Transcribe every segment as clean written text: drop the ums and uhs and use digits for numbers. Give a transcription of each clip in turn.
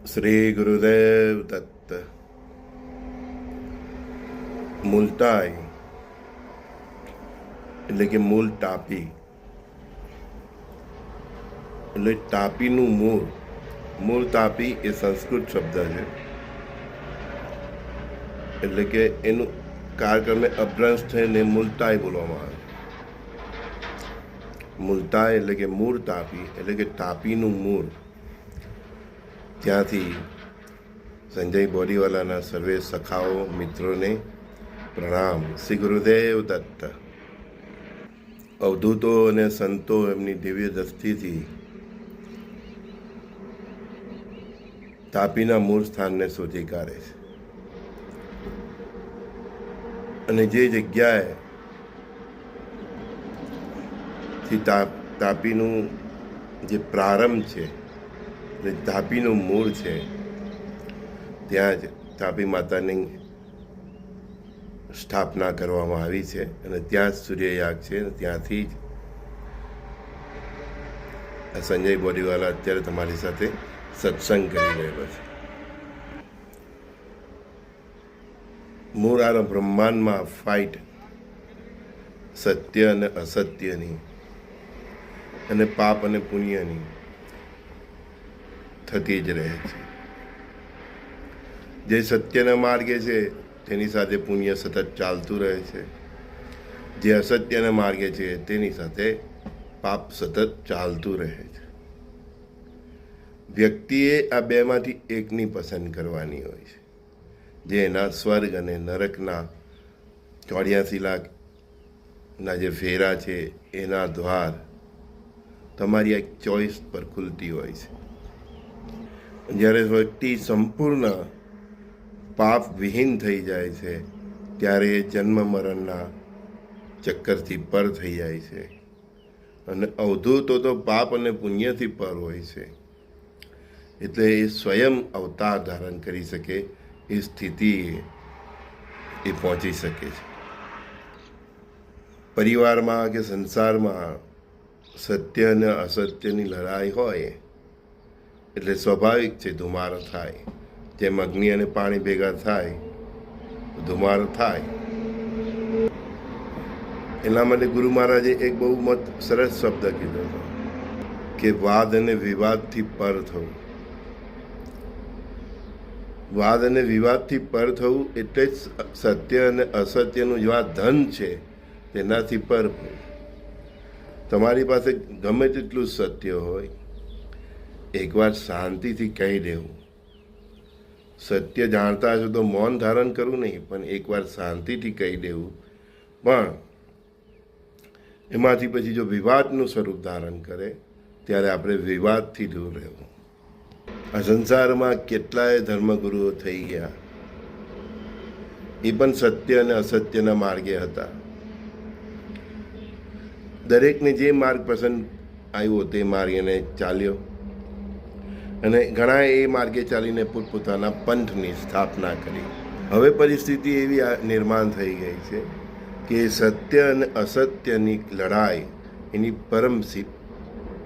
શ્રી ગુરુદેવ દત્ત. મુલતાઈ એટલે કે મૂળ ટાપી, એટલે ટાપીનું મૂળ. મૂળ તાપી એ સંસ્કૃત શબ્દ છે, એટલે કે એનું કાળક્રમે અભ્રંશ થઈને મુલતાઈ બોલવામાં આવે. મુલતાઈ એટલે કે મૂળ તાપી, એટલે કે તાપીનું મૂળ. ત્યાંથી સંજય બોરીવાલાના સર્વે સખાઓ મિત્રોને પ્રણામ. શ્રી ગુરુદેવ દત્ત. અવધૂતો અને સંતો એમની દિવ્ય દ્રષ્ટિથી તાપીના મૂળ સ્થાનને શોધી કાઢે છે, અને જે જગ્યાએ થી તાપીનું જે પ્રારંભ છે, એટલે તાપીનું મૂળ છે, ત્યાં જ તાપી માતાની સ્થાપના કરવામાં આવી છે, અને ત્યાં જ સૂર્યયાગ છે. ત્યાંથી જ સંજય બોરીવાલા અત્યારે તમારી સાથે સત્સંગ કરી રહેલો છે. મૂળ આ બ્રહ્માંડમાં ફાઇટ સત્ય અને અસત્યની, અને પાપ અને પુણ્યની થતી જ રહે છે. જે સત્યના માર્ગે છે તેની સાથે પુણ્ય સતત ચાલતું રહે છે, જે અસત્યના માર્ગે છે તેની સાથે પાપ સતત ચાલતું રહે છે. વ્યક્તિએ આ બેમાંથી એકની પસંદ કરવાની હોય છે, જે એના સ્વર્ગ અને નરકના 84 લાખના જે ફેરા છે એના દ્વાર તમારી એક ચોઈસ પર ખુલતી હોય છે. જ્યારે વ્યક્તિ સંપૂર્ણ પાપ વિહીન થઈ જાય છે, ત્યારે એ જન્મ મરણના ચક્કરથી પર થઈ જાય છે. અને અવધૂતો તો પાપ અને પુણ્યથી પર હોય છે, એટલે એ સ્વયં અવતાર ધારણ કરી શકે એ સ્થિતિ એ પહોંચી શકે છે. પરિવારમાં કે સંસારમાં સત્ય અને અસત્યની લડાઈ હોય એટલે સ્વાભાવિક છે ધુમારો થાય. જેમ અગ્નિ અને પાણી ભેગા થાય તો ધુમારો થાય. એના માટે ગુરુ મહારાજે એક બહુ સરસ શબ્દ કીધો હતો કે વાદ અને વિવાદથી પર થવું. વાદ અને વિવાદથી પર થવું એટલે જ સત્ય અને અસત્યનું જે આ ધન છે તેનાથી પર હોય. તમારી પાસે ગમે તેટલું સત્ય હોય, એકવાર શાંતિથી કહી દેવું. સત્ય જાણતા હશો તો મૌન ધારણ કરવું નહીં, પણ એકવાર શાંતિથી કહી દેવું. પણ એમાંથી પછી જો વિવાદનું સ્વરૂપ ધારણ કરે ત્યારે આપણે વિવાદથી દૂર રહેવું. આ સંસારમાં કેટલાય ધર્મગુરુઓ થઈ ગયા, એ પણ સત્ય અને અસત્યના માર્ગે હતા. દરેકને જે માર્ગ પસંદ આવ્યો તે માર્ગ એને ચાલ્યો, અને ઘણા એ માર્ગે ચાલીને પોતપોતાના પંથની સ્થાપના કરી. હવે પરિસ્થિતિ એવી નિર્માણ થઈ ગઈ છે કે સત્ય અને અસત્યની લડાઈ એની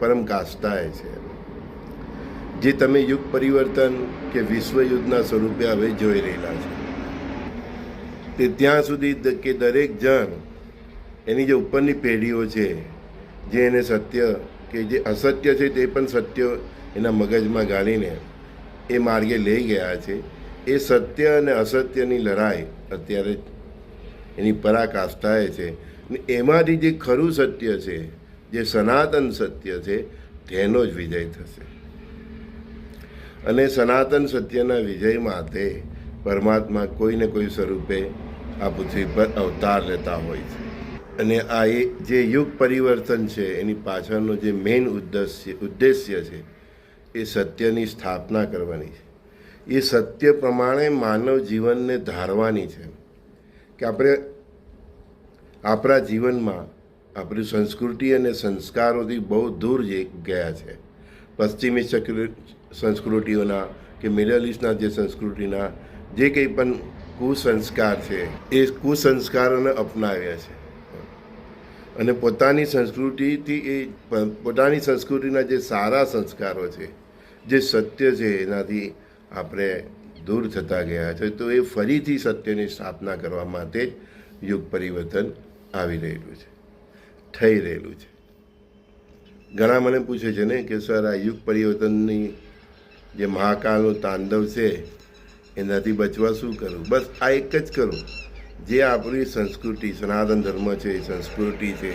પરમ કાષ્ટાએ છે, જે તમે યુગ પરિવર્તન કે વિશ્વયુદ્ધના સ્વરૂપે હવે જોઈ રહેલા છો. તે ત્યાં સુધી કે દરેક જણ એની જે ઉપરની પેઢીઓ છે, જે એને સત્ય કે જે અસત્ય છે તે પણ સત્ય એના મગજમાં ગાળીને એ માર્ગે લઈ ગયા છે. એ સત્ય અને અસત્યની લડાઈ અત્યારે એની પરાકાષ્ઠાએ છે. એમાંથી જે ખરું સત્ય છે, જે સનાતન સત્ય છે, તેનો જ વિજય થશે. અને સનાતન સત્યના વિજય માટે પરમાત્મા કોઈને કોઈ સ્વરૂપે આ પૃથ્વી પર અવતાર લેતા હોય છે. અને આ એ જે યુગ પરિવર્તન છે એની પાછળનો જે મેઇન ઉદ્દેશ્ય છે એ સત્યની સ્થાપના કરવાની છે. એ સત્ય પ્રમાણે માનવ જીવનને ધારવાની છે કે આપણે આપણા જીવનમાં આપણી સંસ્કૃતિ અને સંસ્કારોથી બહુ દૂર ગયા છે. પશ્ચિમી સંસ્કૃતિઓના કે મિડલ ઇસ્ટના જે સંસ્કૃતિના જે કંઈ પણ કુસંસ્કાર છે એ કુસંસ્કારોને અપનાવ્યા છે, અને પોતાની સંસ્કૃતિથી એ પોતાની સંસ્કૃતિના જે સારા સંસ્કારો છે જે સત્ય છે એનાથી આપણે દૂર થતા ગયા છે. તો એ ફરીથી સત્યની સ્થાપના કરવા માટે જ યુગ પરિવર્તન આવી રહેલું છે, થઈ રહેલું છે. ઘણા મને પૂછે છે ને કે સર આ યુગ પરિવર્તનની જે મહાકાળનું તાંડવ છે એનાથી બચવા શું કરવું? બસ આ એક જ કરું, જે આપણી સંસ્કૃતિ સનાતન ધર્મ છે, સંસ્કૃતિ છે,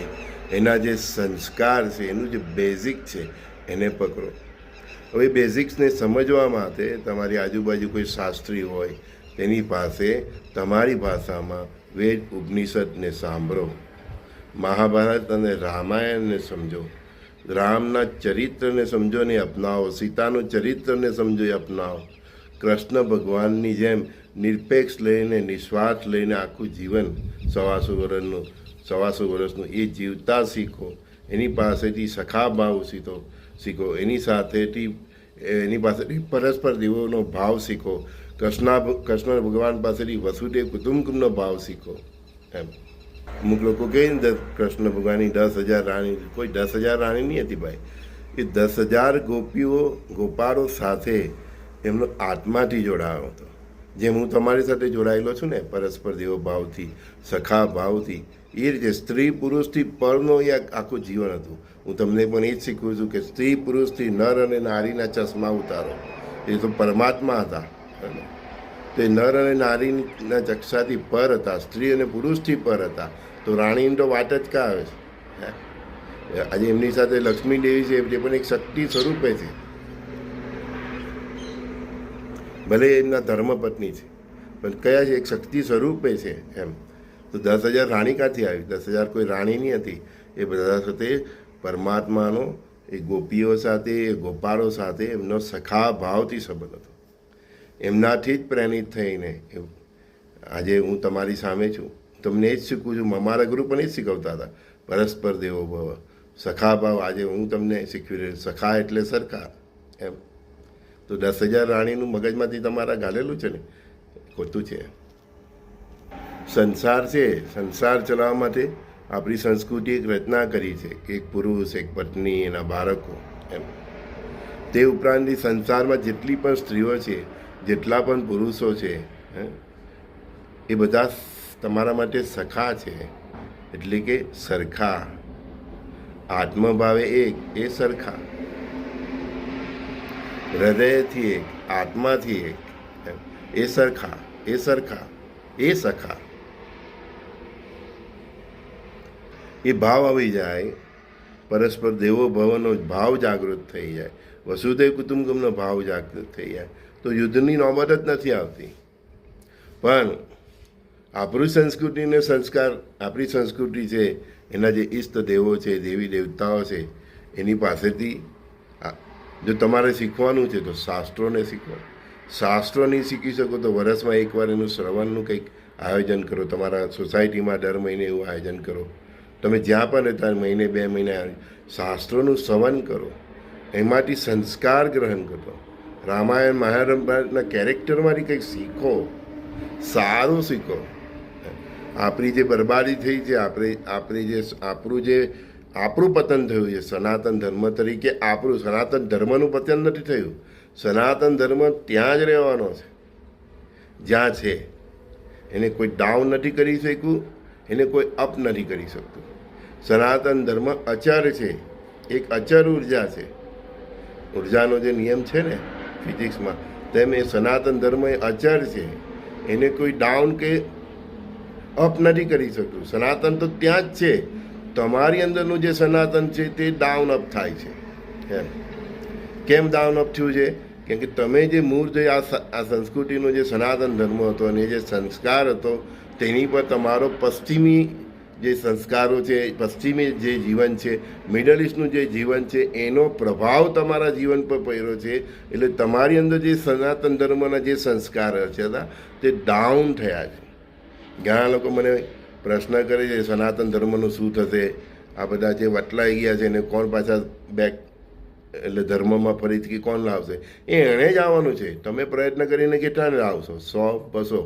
એના જે સંસ્કાર છે, એનું જે બેઝિક છે એને પકડો. હવે બેઝિક્સને સમજવા માટે તમારી આજુબાજુ કોઈ શાસ્ત્રી હોય તેની પાસે તમારી ભાષામાં વેદ ઉપનિષદને સાંભળો, મહાભારત અને રામાયણને સમજો, રામના ચરિત્રને સમજો ને અપનાવો, સીતાનું ચરિત્રને સમજો એ અપનાવો. કૃષ્ણ ભગવાનની જેમ નિરપેક્ષ લઈને નિસ્વાર્થ લઈને આખું જીવન 125 વર્ષનું એ જીવતા શીખો. એની પાસેથી સખા ભાવ શીખો, એની પાસેથી પરસ્પર દેવોનો ભાવ શીખો, કૃષ્ણ ભગવાન પાસેથી વસુદેવ કુટુંબનો ભાવ શીખો. એમ અમુક લોકો કહે ને કૃષ્ણ ભગવાનની 10,000 રાણી, કોઈ 10,000 રાણી નહીં હતી ભાઈ. એ 10,000 ગોપાળો સાથે એમનો આત્માથી જોડાયો હતો. જેમ હું તમારી સાથે જોડાયેલો છું ને પરસ્પર દેવો ભાવથી, સખા ભાવથી, એ રીતે સ્ત્રી પુરુષથી પરનો એ આખું જીવન હતું. હું તમને પણ એ જ શીખવું છું કે સ્ત્રી પુરુષથી નર અને નારીના ચશ્મા ઉતારો, એ તો પરમાત્મા હતા. તો એ નર અને નારીના ચક્ષાથી પર હતા, સ્ત્રી અને પુરુષથી પર હતા. તો રાણીની તો વાત જ કાં આવે છે? આજે એમની સાથે લક્ષ્મી દેવી છે, એ પણ એક શક્તિ સ્વરૂપે છે. ભલે એમના ધર્મપત્ની છે પણ કયા છે? એક શક્તિ સ્વરૂપે છે. એમ તો 10,000 રાણી ક્યાંથી આવી? 10,000 કોઈ રાણી નહીં હતી. એ બધા સાથે પરમાત્માનો, એ ગોપીઓ સાથે, એ ગોપાળો સાથે એમનો સખા ભાવથી સંબંધ હતો. એમનાથી જ પ્રેરિત થઈને આજે હું તમારી સામે છું, તમને એ જ શીખું છું. અમારા ગુરુ પણ એ જ શીખવતા હતા, પરસ્પર દેવો ભવ, સખા ભાવ. આજે હું તમને શીખવી રહ્યો, સખા એટલે સરખા. એમ તો 10,000 રાણીનું મગજમાંથી તમારા ગાલેલું છે ને, ખોટું છે. સંસાર છે, સંસાર ચલાવવા માટે આપણી સંસ્કૃતિ એક રચના કરી છે કે એક પુરુષ, એક પત્ની, એના બાળકો. એમ તે ઉપરાંતની સંસારમાં જેટલી પણ સ્ત્રીઓ છે, જેટલા પણ પુરુષો છે, એ બધા તમારા માટે સખા છે, એટલે કે સરખા. આત્મભાવે એક, એ સરખા. હૃદયથી એક, આત્માથી એક, એ સરખા, એ સરખા, એ સખા. એ ભાવ આવી જાય, પરસ્પર દેવો ભવનો ભાવ જાગૃત થઈ જાય, વસુદેવ કુટુંબકમનો ભાવ જાગૃત થઈ જાય, તો યુદ્ધની નોબત જ નથી આવતી. પણ આપણી સંસ્કૃતિને સંસ્કાર, આપણી સંસ્કૃતિ છે, એના જે ઈષ્ટ દેવો છે, દેવી દેવતાઓ છે, એની પાસેથી જો તમારે શીખવાનું છે તો શાસ્ત્રોને શીખો. શાસ્ત્રો નહીં શીખી શકો તો વર્ષમાં એકવાર એનું શ્રવણનું કંઈક આયોજન કરો. તમારા સોસાયટીમાં દર મહિને એવું આયોજન કરો. તમે જ્યાં પણ રહેતા મહિને 2 મહિને શાસ્ત્રોનું શ્રવણ કરો, એમાંથી સંસ્કાર ગ્રહણ કરો. રામાયણ મહાભારતના કેરેક્ટરમાંથી કંઈક શીખો, સારું શીખો. આપણી જે બરબાદી થઈ છે, આપણું પતન થયું છે સનાતન ધર્મ તરીકે. આપણું સનાતન ધર્મનું પતન નથી થયું. સનાતન ધર્મ ત્યાં જ રહેવાનો છે જ્યાં છે. એને કોઈ ડાઉન નથી કરી શક્યું, એને કોઈ અપ નથી કરી શકતું. સનાતન ધર્મ અચર છે, એક અચર ઉર્જા છે. ઉર્જાનો જે નિયમ છે ને ફિઝિક્સમાં, તેમ એ સનાતન ધર્મ એ અચર છે. એને કોઈ ડાઉન કે અપ નથી કરી શકતું. સનાતન તો ત્યાં જ છે. તમારી અંદરનું જે સનાતન છે તે ડાઉન અપ થાય છે. એમ કેમ ડાઉન અપ થયું છે? કેમ કે તમે જે મૂળ જે આ સંસ્કૃતિનો જે સનાતન ધર્મ હતો અને જે સંસ્કાર હતો, તેની પર તમારો પશ્ચિમી જે સંસ્કારો છે, પશ્ચિમી જે જીવન છે, મિડલ ઇસ્ટનું જે જીવન છે, એનો પ્રભાવ તમારા જીવન પર પડ્યો છે. એટલે તમારી અંદર જે સનાતન ધર્મના જે સંસ્કાર છે તે ડાઉન થયા છે. ઘણા લોકો મને પ્રશ્ન કરે છે સનાતન ધર્મનું શું થશે? આ બધા જે વટલાઈ ગયા છે એને કોણ પાછા બેક એટલે ધર્મમાં ફરીથી કોણ લાવશે? એણે જ આવવાનું છે. તમે પ્રયત્ન કરીને કેટલાને લાવશો? 100, 200.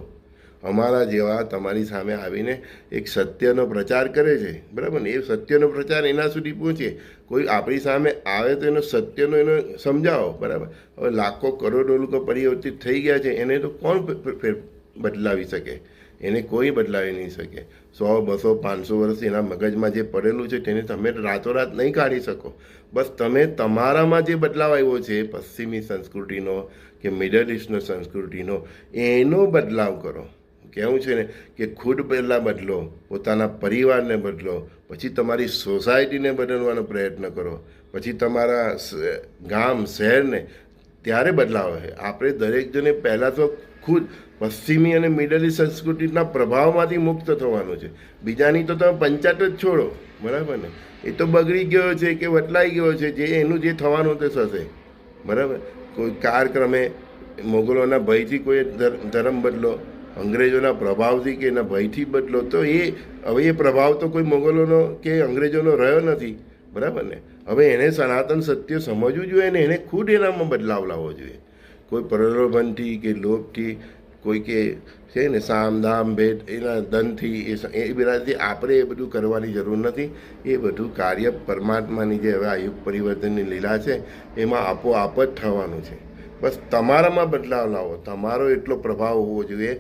અમારા જેવા તમારી સામે આવીને એક સત્યનો પ્રચાર કરે છે, બરાબર ને? એ સત્યનો પ્રચાર એના સુધી પહોંચે. કોઈ આપણી સામે આવે તો એનો સત્યનો એનો સમજાવો, બરાબર? હવે લાખો કરોડો લોકો પરિવર્તિત થઈ ગયા છે, એને તો કોણ બદલાવી શકે? એને કોઈ બદલાવી નહીં શકે. 100, 200, 500 વર્ષ એના મગજમાં જે પડેલું છે તેને તમે રાતોરાત નહીં કાઢી શકો. બસ તમે તમારામાં જે બદલાવ આવ્યો છે પશ્ચિમી સંસ્કૃતિનો કે મિડલ ઇસ્ટનો સંસ્કૃતિનો, એનો બદલાવ કરો. કહેવું છે ને કે ખુદ પહેલાં બદલો, પોતાના પરિવારને બદલો, પછી તમારી સોસાયટીને બદલવાનો પ્રયત્ન કરો, પછી તમારા ગામ શહેરને, ત્યારે બદલાવ છે. આપણે દરેક જણે પહેલાં તો ખુદ પશ્ચિમી અને મિડલ ઇસ્ટ સંસ્કૃતિના પ્રભાવમાંથી મુક્ત થવાનું છે. બીજાની તો તમે પંચાયત જ છોડો, બરાબર ને? એ તો બગડી ગયો છે કે વટલાઈ ગયો છે, જે એનું જે થવાનું તે થશે, બરાબર? કોઈ કાળક્રમે મોગલોના ભયથી કોઈ ધર્મ બદલો, અંગ્રેજોના પ્રભાવથી કે એના ભયથી બદલો, તો હવે એ પ્રભાવ તો કોઈ મોગલોનો કે અંગ્રેજોનો રહ્યો નથી, બરાબર ને? હવે એને સનાતન સત્ય સમજવું જોઈએ ને એને ખુદ એનામાં બદલાવ લાવવો જોઈએ. કોઈ પ્રલોભનથી કે લોભથી, કોઈ કે છે ને સામ દામ ભેટ એના ધનથી એ બધાથી આપણે એ બધું કરવાની જરૂર નથી. એ બધું કાર્ય પરમાત્માની જે હવે આ યુગ પરિવર્તનની લીલા છે એમાં આપોઆપ જ થવાનું છે. બસ તમારામાં બદલાવ લાવો. તમારો એટલો પ્રભાવ હોવો જોઈએ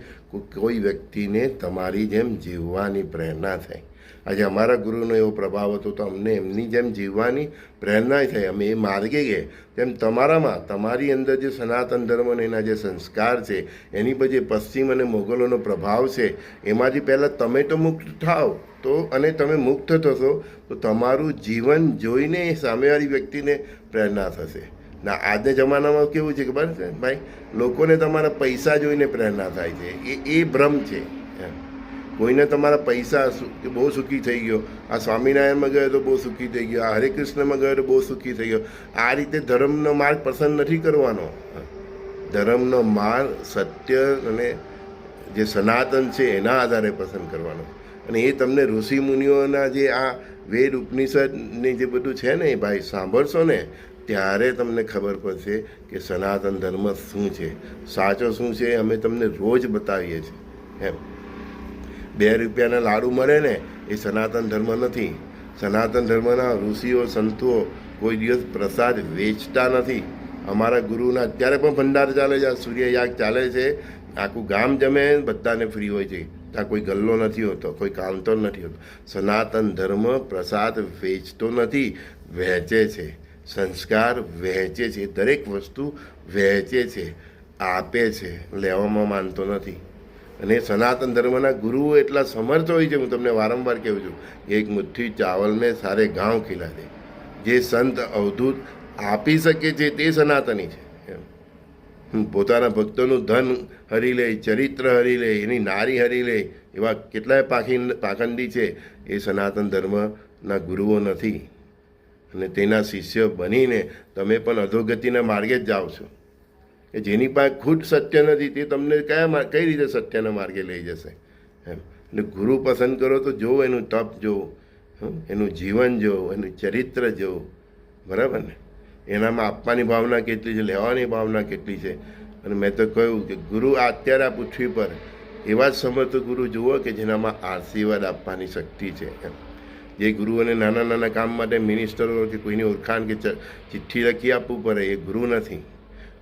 કોઈ વ્યક્તિને તમારી જેમ જીવવાની પ્રેરણા થાય. આજે અમારા ગુરુનો એવો પ્રભાવ હતો તો અમને એમની જેમ જીવવાની પ્રેરણા થઈ, અમે એ માર્ગે ગયા. તેમ તમારામાં તમારી અંદર જે સનાતન ધર્મનો એના જે સંસ્કાર છે, એની પર જે પશ્ચિમ અને મોગલોનો પ્રભાવ છે, એમાંથી પહેલાં તમે તો મુક્ત થાઓ, તો અને તમે મુક્ત થશો તો તમારું જીવન જોઈને સામેવાળી વ્યક્તિને પ્રેરણા થશે. ના આજના જમાનામાં કેવું છે ખબર છે ભાઈ, લોકોને તમારા પૈસા જોઈને પ્રેરણા થાય છે. એ ભ્રમ છે. કોઈને તમારા પૈસા બહુ સુખી થઈ ગયો, આ સ્વામિનારાયણમાં ગયો તો બહુ સુખી થઈ ગયો, આ હરે કૃષ્ણમાં ગયો તો બહુ સુખી થઈ ગયો. આ રીતે ધર્મનો માર્ગ પસંદ નથી કરવાનો. ધર્મનો માર્ગ સત્ય અને જે સનાતન છે એના આધારે પસંદ કરવાનો. અને એ તમને ઋષિ મુનિઓના જે આ વેદ ઉપનિષદની જે બધું છે ને એ ભાઈ સાંભળશો ને ત્યારે તમને ખબર પડશે કે સનાતન ધર્મ શું છે, સાચો શું છે. અમે તમને રોજ બતાવીએ છીએ. એમ 2 રૂપિયાના લાડુ મળે ને એ સનાતન ધર્મ નથી. સનાતન ધર્મના ઋષિઓ સંતો કોઈ દિવસ પ્રસાદ વેચતા નથી. અમારા ગુરુના અત્યારે પણ ભંડાર ચાલે છે, સૂર્યયાગ ચાલે છે, આખું ગામ જમે, બધાને ફ્રી હોય છે. ત્યાં કોઈ ગલ્લો નથી હોતો, કોઈ કાઉન્ટર નથી હોતો. સનાતન ધર્મ પ્રસાદ વેચતો નથી, વહેંચે છે. સંસ્કાર વહેંચે છે, દરેક વસ્તુ વહેંચે છે, આપે છે, લેવામાં માનતો નથી. અને સનાતન ધર્મના ગુરુઓ એટલા સમર્થ હોય છે, હું તમને વારંવાર કહું છું, એક મુઠ્ઠી ચાવલને સારે ગાંવ ખીલા દે. જે સંત અવધૂત આપી શકે છે તે સનાતની છે. પોતાના ભક્તોનું ધન હરી લે, ચરિત્ર હરી લે, એની નારી હરી લે, એવા કેટલાય પાખંડી છે. એ સનાતન ધર્મના ગુરુઓ નથી. અને તેના શિષ્ય બનીને તમે પણ અધોગતિના માર્ગે જ જાઓ છો. કે જેની પાસે ખુદ સત્ય નથી તે તમને કઈ રીતે સત્યના માર્ગે લઈ જશે? એમ એટલે ગુરુ પસંદ કરો તો જુઓ, એનું તપ જુઓ, એનું જીવન જુઓ, એનું ચરિત્ર જુઓ, બરાબર ને? એનામાં આપવાની ભાવના કેટલી છે, લેવાની ભાવના કેટલી છે. અને મેં તો કહ્યું કે ગુરુ અત્યારે આ પૃથ્વી પર એવા જ સમર્થ ગુરુ જુઓ કે જેનામાં આશીર્વાદ આપવાની શક્તિ છે. એમ જે ગુરુઓને નાના નાના કામ માટે મિનિસ્ટરો કે કોઈની ઓળખાણ કે ચિઠ્ઠી લખી આપવું પડે, એ ગુરુ નથી.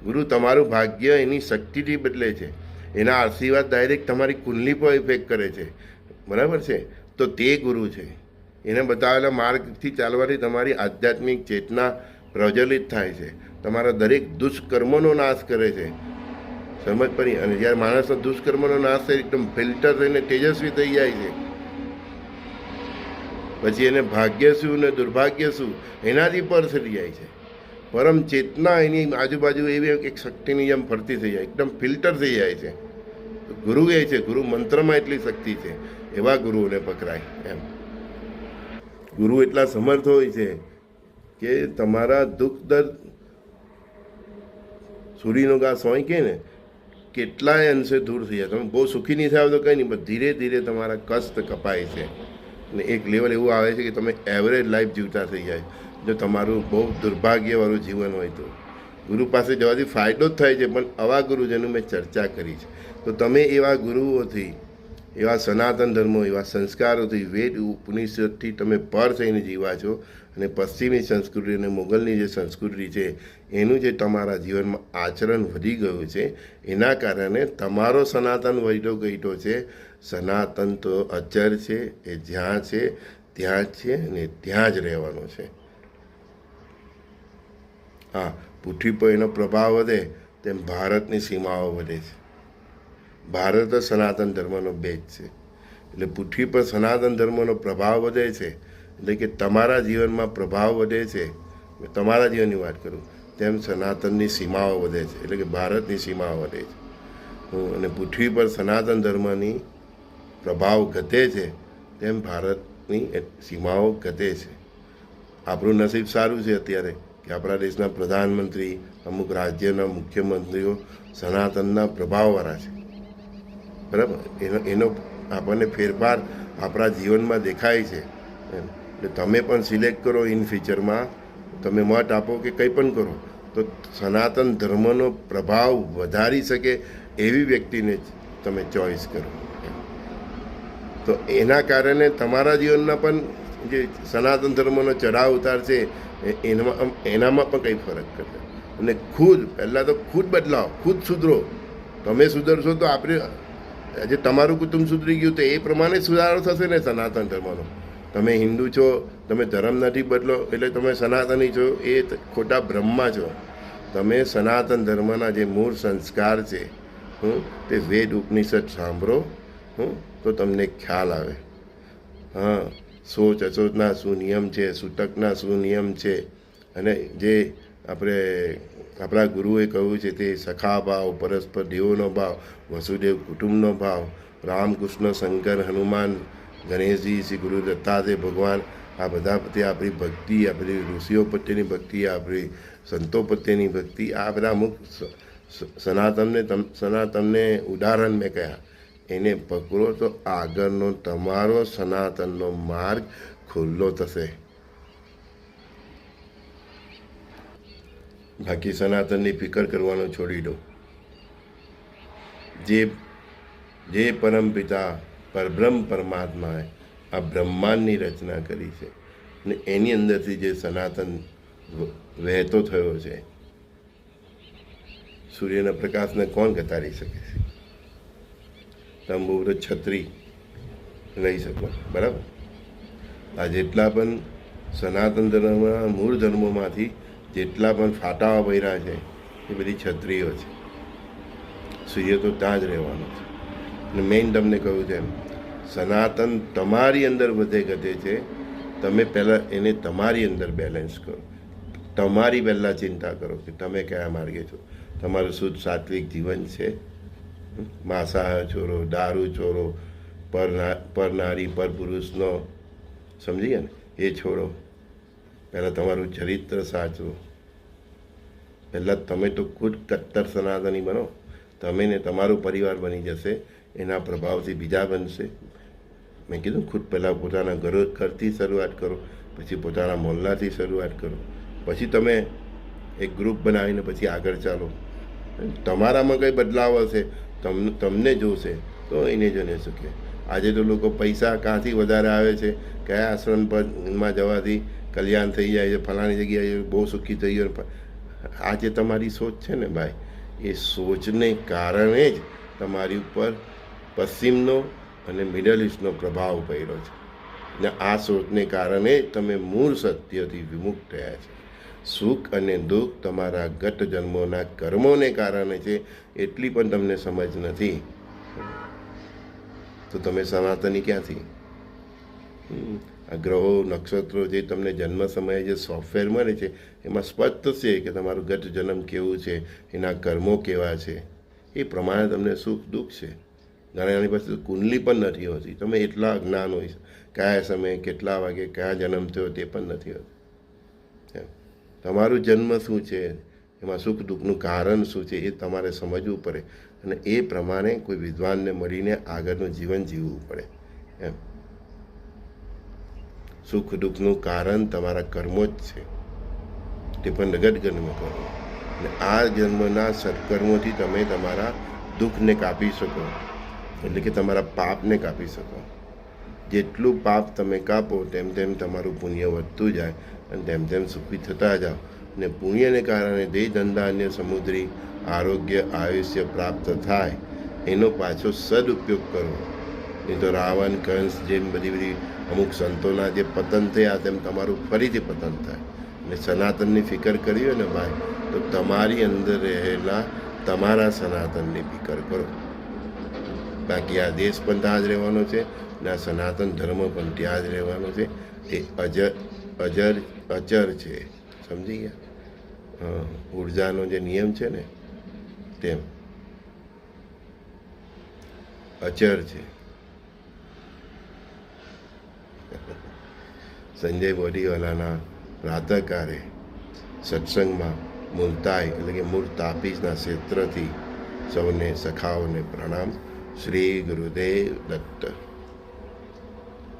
ગુરુ તમારું ભાગ્ય એની શક્તિથી બદલે છે. એના આશીર્વાદ ડાયરેક્ટ તમારી કુંડલી પર ઇફેક્ટ કરે છે, બરાબર છે? તો તે ગુરુ છે. એને બતાવેલા માર્ગથી ચાલવાથી તમારી આધ્યાત્મિક ચેતના પ્રજ્વલિત થાય છે, તમારા દરેક દુષ્કર્મોનો નાશ કરે છે. સમજ પડી? અને જ્યારે માણસનો દુષ્કર્મનો નાશ થાય એકદમ ફિલ્ટર થઈને તેજસ્વી થઈ જાય છે, પછી એને ભાગ્ય શું ને દુર્ભાગ્ય શું એનાથી પર થઈ જાય છે. પરમ ચેતના એની આજુબાજુ એવી એક શક્તિની જેમ ફરતી થઈ જાય, એકદમ ફિલ્ટર થઈ જાય છે. ગુરુ એ છે, ગુરુ મંત્રમાં એટલી શક્તિ છે. એવા ગુરુઓને પકડાય. એમ ગુરુ એટલા સમર્થ હોય છે કે તમારા દુઃખ દર્દ સૂર્યનો ઘાસ હોય કે ને કેટલાય અંશે દૂર થઈ જાય. તમે બહુ સુખી નહીં થાવ તો કંઈ નહીં, પણ ધીરે ધીરે તમારા કષ્ટ કપાય છે. અને એક લેવલ એવું આવે છે કે તમે એવરેજ લાઈફ જીવતા થઈ જાય. જો તમારું બહુ દુર્ભાગ્યવાળું જીવન હોય તો ગુરુ પાસે જવાથી ફાયદો જ થાય છે, પણ આવા ગુરુજનો મેં ચર્ચા કરી છે. તો તમે એવા ગુરુઓથી, એવા સનાતન ધર્મો, એવા સંસ્કારોથી, વેદ ઉપનિષદથી તમે પર થઈને જીવા છો, અને પશ્ચિમી સંસ્કૃતિ અને મોગલની જે સંસ્કૃતિ છે એનું જે તમારા જીવનમાં આચરણ વધી ગયું છે, એના કારણે તમારો સનાતન વૈધો ગઈતો છે. સનાતન તો અચર છે, એ જ્યાં છે ત્યાં જ છે અને ત્યાં જ રહેવાનો છે. હા, પૃથ્વી પર એનો પ્રભાવ વધે તેમ ભારતની સીમાઓ વધે છે. ભારત જ સનાતન ધર્મનો બેઝ છે. એટલે પૃથ્વી પર સનાતન ધર્મનો પ્રભાવ વધે છે, એટલે કે તમારા જીવનમાં પ્રભાવ વધે છે, તમારા જીવનની વાત કરું, તેમ સનાતનની સીમાઓ વધે છે, એટલે કે ભારતની સીમાઓ વધે છે. અને પૃથ્વી પર સનાતન ધર્મની પ્રભાવ ઘટે છે, તેમ ભારતની સીમાઓ ઘટે છે. આપણું નસીબ સારું છે અત્યારે કે આપણા દેશના પ્રધાનમંત્રી, અમુક રાજ્યના મુખ્યમંત્રીઓ સનાતનના પ્રભાવવાળા છે, બરાબર. એનો આપણને ફેરફાર આપણા જીવનમાં દેખાય છે. એટલે તમે પણ સિલેક્ટ કરો ઇન ફ્યુચરમાં, તમે મત આપો કે કંઈ પણ કરો, તો સનાતન ધર્મનો પ્રભાવ વધારી શકે એવી વ્યક્તિને જ તમે ચોઈસ કરો. તો એના કારણે તમારા જીવનના પણ જે સનાતન ધર્મનો ચઢાવ ઉતાર છે એનામાં પણ કંઈ ફરક કરશે. અને પહેલાં તો ખુદ બદલાવ, ખુદ સુધરો. તમે સુધરશો તો આપણે, જે તમારું કુટુંબ સુધરી ગયું તો એ પ્રમાણે સુધારો થશે ને સનાતન ધર્મનો. તમે હિન્દુ છો, તમે ધર્મ નથી બદલો એટલે તમે સનાતની છો, એ ખોટા ભ્રમમાં છો. તમે સનાતન ધર્મના જે મૂળ સંસ્કાર છે તે વેદ ઉપનિષદ સાંભળો, તો તમને ખ્યાલ આવે. હા, સોચ અસોચના શું નિયમ છે, સૂતકના શું નિયમ છે, અને જે આપણા ગુરુએ કહ્યું છે તે સખા ભાવ, પરસ્પર દેવોનો ભાવ, વસુદેવ કુટુંબનો ભાવ, રામકૃષ્ણ શંકર હનુમાન ગણેશજી, શ્રી ગુરુ દત્તાત્રેય ભગવાન, આ બધા પ્રત્યે આપણી ભક્તિ, આપણી ઋષિઓ પ્રત્યેની ભક્તિ, આપણી સંતો પ્રત્યેની ભક્તિ, આ બધા અમુક સનાતનને ઉદાહરણ મેં કહ્યા, એને પકડો તો આગળનો તમારો સનાતનનો માર્ગ ખુલ્લો થશે. બાકી સનાતનની ફિકર કરવાનું છોડી દો. જે પરમપિતા પરબ્રહ્મ પરમાત્માએ આ બ્રહ્માંડની રચના કરી છે અને એની અંદરથી જે સનાતન વહેતો થયો છે, સૂર્યના પ્રકાશને કોણ ઘટાડી શકે છે? તમે બહુ બધો છત્રી રહી શકો, બરાબર. આ જેટલા પણ સનાતન ધર્મના મૂળ ધર્મોમાંથી જેટલા પણ ફાટાવા ભર્યા છે એ બધી છત્રીઓ છે. સૂર્ય તો ત્યાં જ રહેવાનો છે. અને મેઇન તમને કહ્યું છે એમ, સનાતન તમારી અંદર વધે ઘટે છે. તમે પહેલાં એને તમારી અંદર બેલેન્સ કરો. તમારી પહેલાં ચિંતા કરો કે તમે કયા માર્ગે છો. તમારું શુદ્ધ સાત્વિક જીવન છે? માંસાહાર છોડો, દારૂ છોડો, પર નારી પર પુરુષનો, સમજી ગયા ને, એ છોડો. પહેલાં તમારું ચરિત્ર સાચવો. પહેલાં તમે તો ખુદ કટ્ટર સનાતની બનો. તમે ને તમારું પરિવાર બની જશે, એના પ્રભાવથી બીજા બનશે. મેં કીધું ખુદ પહેલાં પોતાના ઘરથી શરૂઆત કરો, પછી પોતાના મોહલ્લાથી શરૂઆત કરો, પછી તમે એક ગ્રુપ બનાવીને પછી આગળ ચાલો. તમારામાં કંઈ બદલાવ હશે, તમને જોશે તો એને જને શકે. આજે તો લોકો પૈસા ક્યાંથી વધારે આવે છે, કયા આશ્રમ પરમાં જવાથી કલ્યાણ થઈ જાય છે, ફલાણી જગ્યાએ બહુ સુખી થઈ ગયો. આ જે તમારી સોચ છે ને ભાઈ, એ સોચને કારણે જ તમારી ઉપર પશ્ચિમનો અને મિડલ ઇસ્ટનો પ્રભાવ પડ્યો છે. ને આ સોચને કારણે તમે મૂળ સત્યથી વિમુખ થયા છે. સુખ અને દુઃખ તમારા ગત જન્મોના કર્મોને કારણે છે, એટલી પણ તમને સમજ નથી. તો તમે સનાતની ક્યાંથી? આ ગ્રહો નક્ષત્રો જે તમને જન્મ સમયે જે સોફ્ટવેર મળે છે એમાં સ્પષ્ટ છે કે તમારું ગત જન્મ કેવું છે, એના કર્મો કેવા છે, એ પ્રમાણે તમને સુખ દુઃખ છે. ઘણાની પાસે કુંડલી પણ નથી હોતી. તમે એટલા અજ્ઞાન હોય, કયા સમયે કેટલા વાગે કયા જન્મ થયો તે પણ નથી હોતું. તમારું જન્મ શું છે, એમાં સુખ દુઃખનું કારણ શું છે, એ તમારે સમજવું પડે અને એ પ્રમાણે કોઈ વિદ્વાનને મળીને આગળનું જીવન જીવવું પડે. એમ સુખ દુઃખનું કારણ તમારા કર્મો જ છે, તે પણ જગત કર્મ કરો. અને આ જન્મના સત્કર્મોથી તમે તમારા દુઃખને કાપી શકો, એટલે કે તમારા પાપને કાપી શકો. જેટલું પાપ તમે કાપો તેમ તેમ તમારું પુણ્ય વધતું જાય અને તેમ તેમ સુખી થતા જાઓ. અને પુણ્યને કારણે દેહ ધંધા અને સમુદ્રી આરોગ્ય આયુષ્ય પ્રાપ્ત થાય એનો પાછો સદુપયોગ કરો. નહીં તો રાવણ કંસ જેમ બધી અમુક સંતોના જે પતન થયા તેમ તમારું ફરીથી પતન થાય. અને સનાતનની ફિકર કરી હોય ને ભાઈ, તો તમારી અંદર રહેલા તમારા સનાતનની ફિકર કરો. બાકી આ દેશ પણ ત્યાં જ રહેવાનો છે ને આ સનાતન ધર્મ પણ ત્યાં જ રહેવાનો છે. એ અચર છે. સમજી ગયા? હા, ઉર્જાનો જે નિયમ છે ને તેમ અચર છે. સંજય બોરીવાલાના પ્રાતઃકારે સત્સંગમાં મુલતાઈ એટલે કે મૂળ તાપીસના ક્ષેત્રથી સૌને સખાઓને પ્રણામ. શ્રી ગુરુદેવ દત્ત.